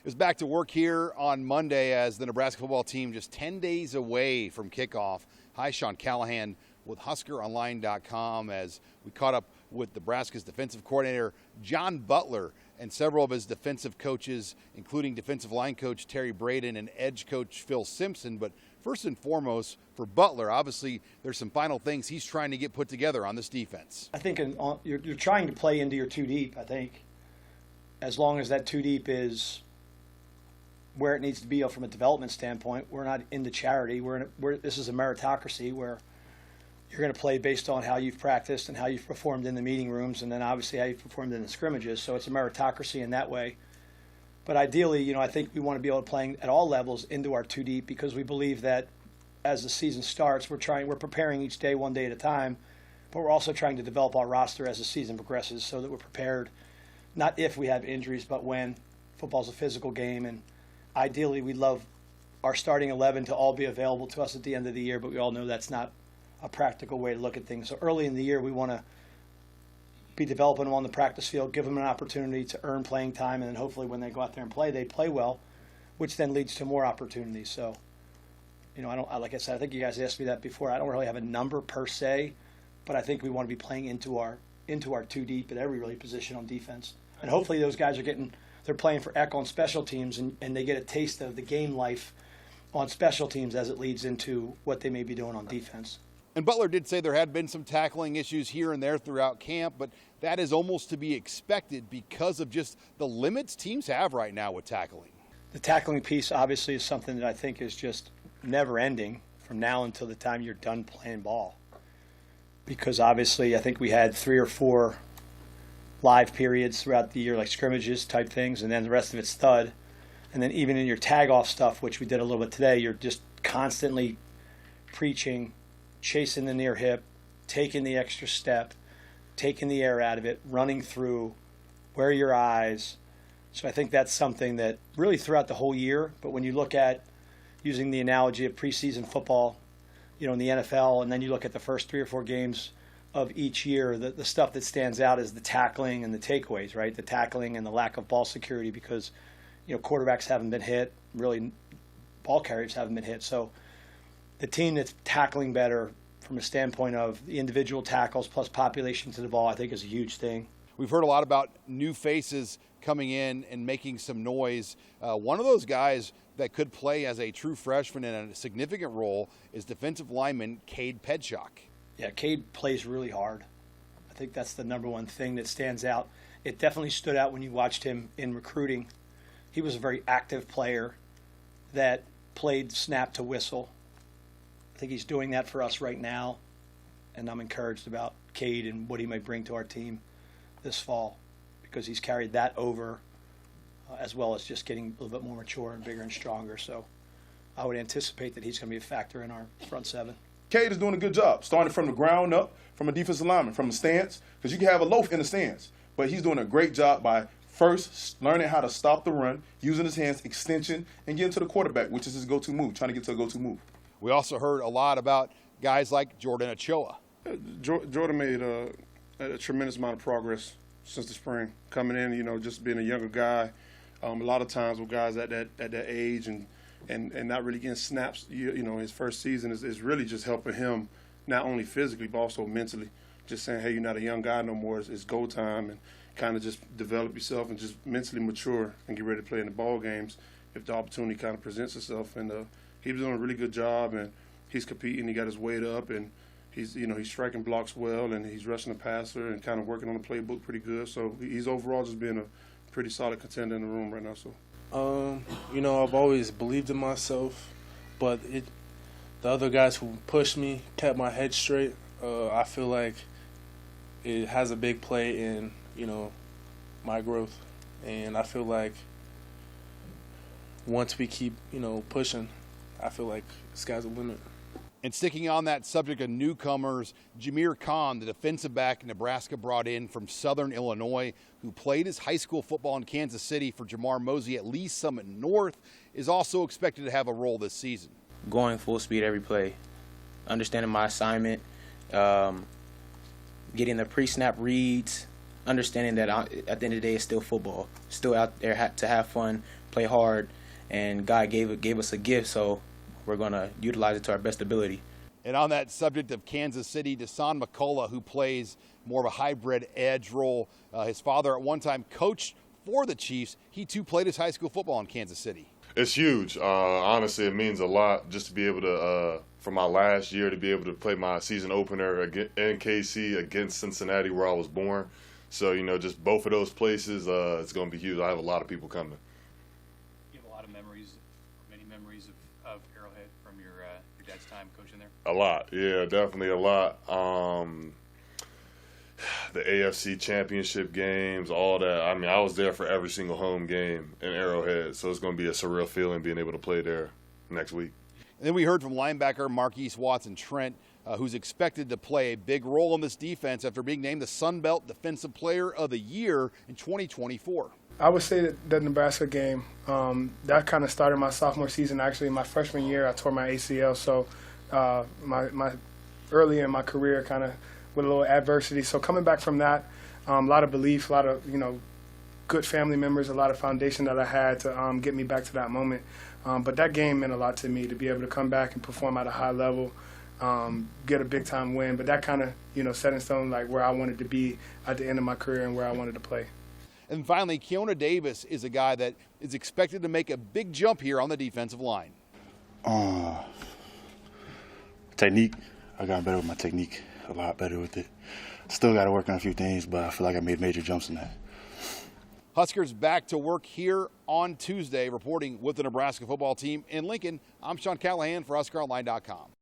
is back to work here on Monday as the Nebraska football team just 10 days away from kickoff. Hi, Sean Callahan with HuskerOnline.com as we caught up with Nebraska's defensive coordinator, John Butler, and several of his defensive coaches, including defensive line coach Terry Braden and edge coach Phil Simpson. But first and foremost, for Butler, obviously there's some final things he's trying to get put together on this defense. I think you're trying to play into your two deep, I think. As long as that two deep is where it needs to be from a development standpoint, we're not into charity. This is a meritocracy where you're going to play based on how you've practiced and how you've performed in the meeting rooms, and then obviously how you've performed in the scrimmages. So it's a meritocracy in that way. But ideally, I think we want to be able to play at all levels into our two deep, because we believe that as the season starts, we're preparing each day, one day at a time, but we're also trying to develop our roster as the season progresses so that we're prepared, not if we have injuries, but when. Football's a physical game, and ideally we'd love our starting 11 to all be available to us at the end of the year, but we all know that's not a practical way to look at things. So early in the year, we want to be developing them on the practice field, give them an opportunity to earn playing time, and then hopefully when they go out there and play, they play well, which then leads to more opportunities. So, like I said, I think you guys asked me that before. I don't really have a number per se, but I think we want to be playing into our two deep at every really position on defense. And hopefully those guys they're playing for Eck on special teams, and they get a taste of the game life on special teams as it leads into what they may be doing on defense. And Butler did say there had been some tackling issues here and there throughout camp, but that is almost to be expected because of just the limits teams have right now with tackling. The tackling piece obviously is something that I think is just never ending from now until the time you're done playing ball. Because obviously I think we had 3 or 4 live periods throughout the year, like scrimmages type things, and then the rest of it's stud. And then even in your tag-off stuff, which we did a little bit today, you're just constantly preaching, chasing the near hip, taking the extra step, taking the air out of it, running through, where are your eyes. So I think that's something that really throughout the whole year, but when you look at using the analogy of preseason football, in the NFL, and then you look at the first 3 or 4 games of each year, the stuff that stands out is the tackling and the takeaways, right? The tackling and the lack of ball security because, quarterbacks haven't been hit, really ball carriers haven't been hit. So the team that's tackling better from a standpoint of the individual tackles plus population to the ball, I think is a huge thing. We've heard a lot about new faces coming in and making some noise. One of those guys that could play as a true freshman in a significant role is defensive lineman Cade Pedshock. Yeah, Cade plays really hard. I think that's the number one thing that stands out. It definitely stood out when you watched him in recruiting. He was a very active player that played snap to whistle. I think he's doing that for us right now, and I'm encouraged about Cade and what he might bring to our team this fall, because he's carried that over as well as just getting a little bit more mature and bigger and stronger. So I would anticipate that he's going to be a factor in our front seven. Cade is doing a good job, starting from the ground up, from a defensive lineman, from a stance, because you can have a loaf in the stance, but he's doing a great job by first learning how to stop the run, using his hands, extension, and getting to the quarterback, which is his go-to move, trying to get to a go-to move. We also heard a lot about guys like Jordan Ochoa. Jordan made a tremendous amount of progress since the spring, coming in, just being a younger guy. A lot of times with guys at that age and not really getting snaps, his first season is really just helping him not only physically but also mentally. Just saying, hey, you're not a young guy no more. It's go time, and kind of just develop yourself and just mentally mature and get ready to play in the ball games if the opportunity kind of presents itself. And he was doing a really good job, and he's competing. He got his weight up, and he's striking blocks well, and he's rushing the passer and kind of working on the playbook pretty good. So he's overall just being a pretty solid contender in the room right now. So. I've always believed in myself, but the other guys who pushed me kept my head straight. I feel like it has a big play in, my growth. And I feel like once we keep, pushing, I feel like the sky's the limit. And sticking on that subject of newcomers, Jameer Khan, the defensive back Nebraska brought in from Southern Illinois, who played his high school football in Kansas City for Jamar Mosey at Lee Summit North, is also expected to have a role this season. Going full speed every play, understanding my assignment, getting the pre-snap reads, understanding that at the end of the day it's still football, still out there to have fun, play hard, and God gave us a gift, so we're going to utilize it to our best ability. And on that subject of Kansas City, Desan McCullough, who plays more of a hybrid edge role, his father at one time coached for the Chiefs. He too played his high school football in Kansas City. It's huge. Honestly, it means a lot just to be able to, for my last year, to be able to play my season opener in KC against Cincinnati, where I was born. So, just both of those places, it's going to be huge. I have a lot of people coming. You have a lot of memories, many memories of Arrowhead from your dad's time coaching there? A lot, yeah, definitely a lot. The AFC Championship games, all that. I mean, I was there for every single home game in Arrowhead, so it's going to be a surreal feeling being able to play there next week. And then we heard from linebacker Marquise Watson-Trent, who's expected to play a big role in this defense after being named the Sun Belt Defensive Player of the Year in 2024. I would say that the Nebraska game, that kind of started my sophomore season. Actually, my freshman year, I tore my ACL, so my early in my career kind of with a little adversity. So coming back from that, a lot of belief, a lot of, good family members, a lot of foundation that I had to get me back to that moment. But that game meant a lot to me, to be able to come back and perform at a high level, get a big-time win. But that kind of, set in stone like where I wanted to be at the end of my career and where I wanted to play. And finally, Keona Davis is a guy that is expected to make a big jump here on the defensive line. Technique. I got better with my technique, a lot better with it. Still got to work on a few things, but I feel like I made major jumps in that. Huskers back to work here on Tuesday, reporting with the Nebraska football team in Lincoln. I'm Sean Callahan for HuskerOnline.com.